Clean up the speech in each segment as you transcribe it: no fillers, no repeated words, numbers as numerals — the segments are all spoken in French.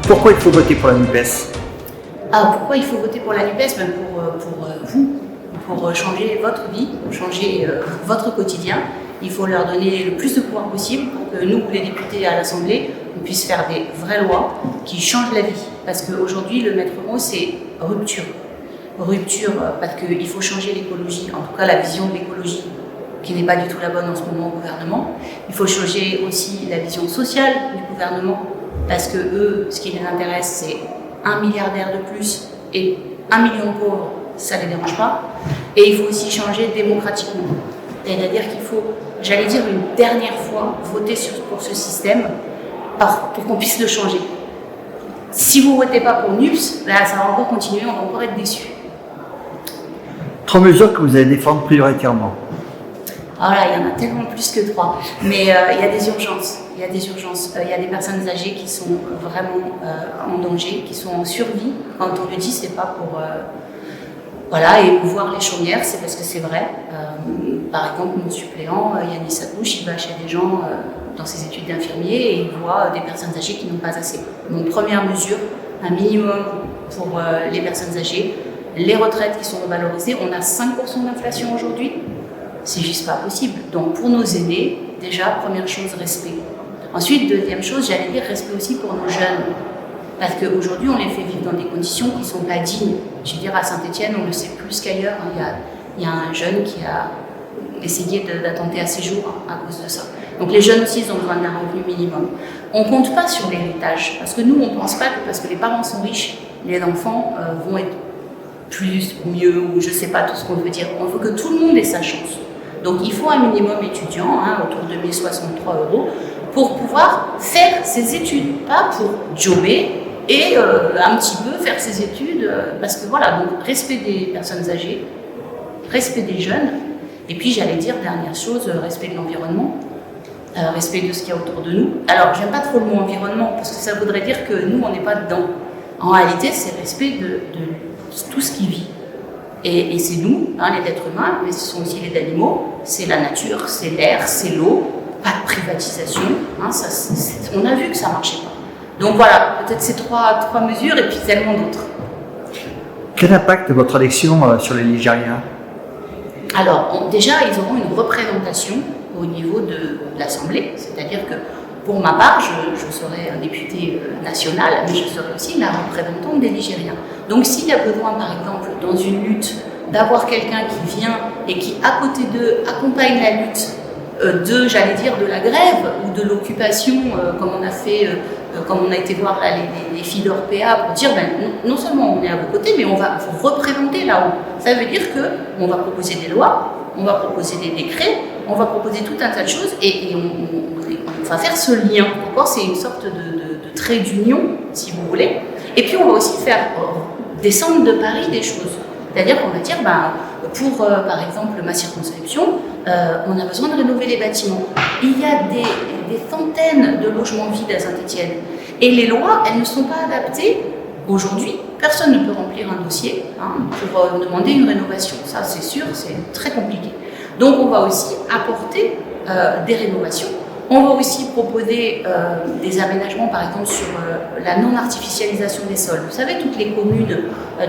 Pourquoi il faut voter pour la NUPES? Pourquoi il faut voter pour la NUPES? Pour changer votre vie, pour changer votre quotidien. Il faut leur donner le plus de pouvoir possible pour que nous, les députés à l'Assemblée, on puisse faire des vraies lois qui changent la vie. Parce qu'aujourd'hui, le maître mot, c'est rupture. Rupture parce qu'il faut changer l'écologie, en tout cas la vision de l'écologie, qui n'est pas du tout la bonne en ce moment au gouvernement. Il faut changer aussi la vision sociale du gouvernement, parce que eux, ce qui les intéresse, c'est 1 milliardaire de plus et 1 million de pauvres, ça ne les dérange pas. Et il faut aussi changer démocratiquement. C'est-à-dire qu'il faut, j'allais dire une dernière fois, voter pour ce système pour qu'on puisse le changer. Si vous ne votez pas pour NUPS, là, ça va encore continuer, on va encore être déçus. 3 mesures que vous allez défendre prioritairement. Alors là, il y en a tellement plus que 3. Mais il y a des urgences. Il y a des personnes âgées qui sont vraiment en danger, qui sont en survie. Quand on le dit, c'est pas pour émouvoir les chaumières, c'est parce que c'est vrai. Par exemple, mon suppléant, Yannis Sakouche, il va chez des gens dans ses études d'infirmier et il voit des personnes âgées qui n'ont pas assez. Donc, première mesure, un minimum pour les personnes âgées. Les retraites qui sont revalorisées, on a 5% d'inflation aujourd'hui. C'est juste pas possible. Donc pour nos aînés, déjà, première chose, respect. Ensuite, deuxième chose, j'allais dire respect aussi pour nos jeunes. Parce qu'aujourd'hui, on les fait vivre dans des conditions qui ne sont pas dignes. Je veux dire, à Saint-Étienne, on le sait plus qu'ailleurs. Il y a un jeune qui a essayé d'attenter à ses jours à cause de ça. Donc les jeunes aussi, ils ont besoin d'un revenu minimum. On ne compte pas sur l'héritage. Parce que nous, on ne pense pas que parce que les parents sont riches, les enfants vont être plus ou mieux, ou je ne sais pas tout ce qu'on veut dire. On veut que tout le monde ait sa chance. Donc il faut un minimum étudiant, autour de 1 063 €, pour pouvoir faire ses études, pas pour jobber et un petit peu faire ses études, parce que voilà, donc respect des personnes âgées, respect des jeunes, et puis j'allais dire, dernière chose, respect de l'environnement, respect de ce qu'il y a autour de nous. Alors j'aime pas trop le mot environnement, parce que ça voudrait dire que nous, on n'est pas dedans. En réalité, c'est respect de tout ce qui vit. Et c'est nous, les êtres humains, mais ce sont aussi les animaux, c'est la nature, c'est l'air, c'est l'eau, pas de privatisation, on a vu que ça ne marchait pas. Donc voilà, peut-être ces trois mesures et puis tellement d'autres. Quel impact votre élection sur les Ligériens? Alors, déjà, ils auront une représentation au niveau de l'Assemblée, c'est-à-dire que pour ma part, je serai un député national, mais je serai aussi la représentante des Ligériens. Donc s'il y a besoin, par exemple, dans une lutte, d'avoir quelqu'un qui vient et qui, à côté d'eux, accompagne la lutte de la grève ou de l'occupation, comme on a fait, comme on a été voir là, les filles d'Orpea, pour dire, non seulement on est à vos côtés, mais on va vous représenter là-haut. Ça veut dire qu'on va proposer des lois, on va proposer des décrets, on va proposer tout un tas de choses et on va faire ce lien. D'accord, c'est une sorte de trait d'union, si vous voulez. Et puis on va aussi faire descendre de Paris des choses. C'est-à-dire qu'on va dire, pour par exemple ma circonscription, on a besoin de rénover les bâtiments. Il y a des centaines de logements vides à Saint-Étienne. Et les lois, elles ne sont pas adaptées. Aujourd'hui, personne ne peut remplir un dossier pour demander une rénovation. Ça, c'est sûr, c'est très compliqué. Donc on va aussi apporter des rénovations. On va aussi proposer des aménagements, par exemple, sur la non-artificialisation des sols. Vous savez, toutes les communes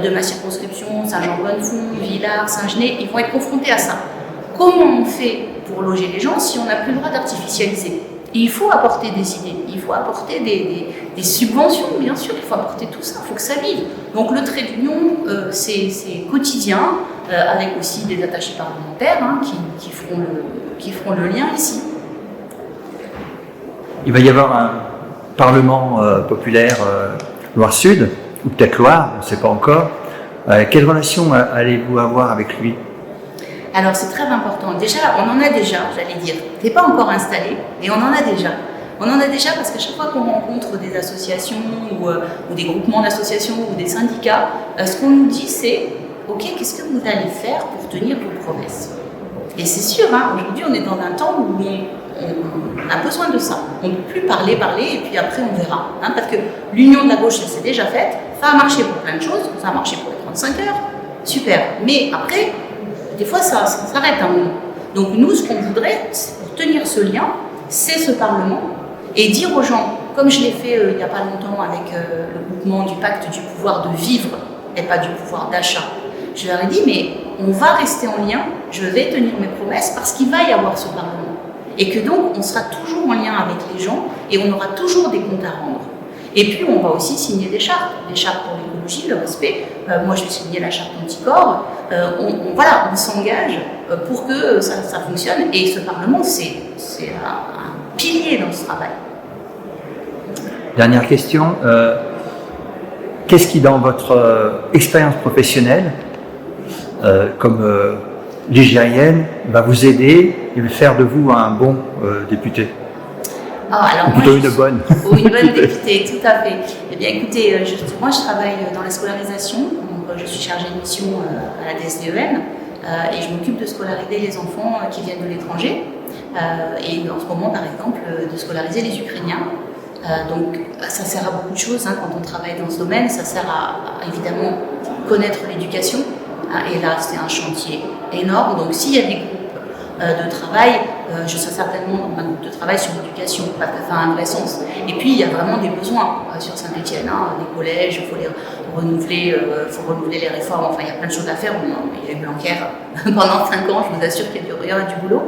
de ma circonscription, Saint-Jean-Bonnefond, Villars, Saint-Genès, ils vont être confrontés à ça. Comment on fait pour loger les gens si on n'a plus le droit d'artificialiser? Il faut apporter des idées, il faut apporter des subventions, bien sûr, il faut apporter tout ça, il faut que ça vive. Donc le trait d'union, c'est quotidien, avec aussi des attachés parlementaires qui feront le lien ici. Il va y avoir un Parlement populaire Loire-Sud, ou peut-être Loire, on ne sait pas encore. Quelle relation allez-vous avoir avec lui? Alors c'est très important. Déjà, on en a déjà, j'allais dire. C'est pas encore installé, mais on en a déjà. On en a déjà parce qu'à chaque fois qu'on rencontre des associations ou des groupements d'associations ou des syndicats, ce qu'on nous dit c'est « Ok, qu'est-ce que vous allez faire pour tenir vos promesses ?» Et c'est sûr, aujourd'hui on est dans un temps où on a besoin de ça. On ne peut plus parler, et puis après on verra. Hein, parce que l'union de la gauche, ça s'est déjà faite, ça a marché pour plein de choses, ça a marché pour les 35 heures, super. Mais après, des fois ça s'arrête un moment. Donc nous, ce qu'on voudrait, pour tenir ce lien, c'est ce Parlement, et dire aux gens, comme je l'ai fait il n'y a pas longtemps avec le groupement du pacte du pouvoir de vivre et pas du pouvoir d'achat, je leur ai dit, mais on va rester en lien, je vais tenir mes promesses parce qu'il va y avoir ce Parlement. Et que donc, on sera toujours en lien avec les gens et on aura toujours des comptes à rendre. Et puis, on va aussi signer des chartes pour l'écologie, le respect. Moi, j'ai signé la charte anticorps. On s'engage pour que ça fonctionne. Et ce Parlement, c'est un pilier dans ce travail. Dernière question. Qu'est-ce qui, dans votre expérience professionnelle, comme ligérienne, va vous aider et faire de vous un bon député? Alors, ou plutôt une bonne. Ou une bonne députée, tout à fait. Eh bien, écoutez, moi, je travaille dans la scolarisation. Donc, je suis chargée de mission à la DSDEN et je m'occupe de scolariser les enfants qui viennent de l'étranger. Et en ce moment, par exemple, de scolariser les Ukrainiens. Donc, ça sert à beaucoup de choses quand on travaille dans ce domaine. Ça sert à évidemment connaître l'éducation. Et là, c'est un chantier énorme. Donc, s'il y a des groupes de travail, je serai certainement dans un groupe de travail sur l'éducation, parce que ça a un vrai sens. Et puis, il y a vraiment des besoins sur Saint-Étienne. Les collèges, il faut les renouveler, les réformes. Enfin, il y a plein de choses à faire. Il y a eu Blanquer pendant 5 ans, je vous assure qu'il y a du boulot.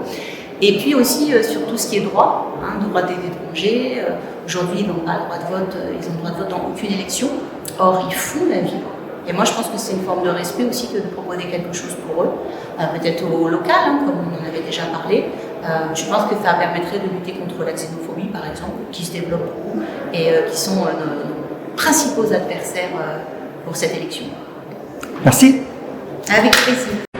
Et puis aussi sur tout ce qui est droit, droit des étrangers. Aujourd'hui, ils n'ont pas le droit de vote, ils ont le droit de vote dans aucune élection. Or, ils font la vie. Et moi, je pense que c'est une forme de respect aussi que de proposer quelque chose pour eux, peut-être au local, comme on en avait déjà parlé. Je pense que ça permettrait de lutter contre la xénophobie, par exemple, qui se développe beaucoup et qui sont nos principaux adversaires pour cette élection. Merci. Avec plaisir.